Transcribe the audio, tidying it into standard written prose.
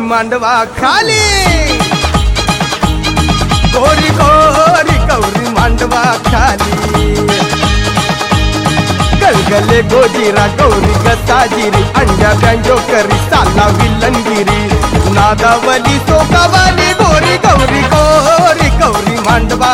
मांडवा खाली, गोरी गोरी गौरी मांडवा खाली. गलगले गोजीरा गौरी गसाजिरी, अंड्या बँजो करी साला विलंगिरी, नादावली सोकावाली गोरी गौरी गोरी गौरी मांडवा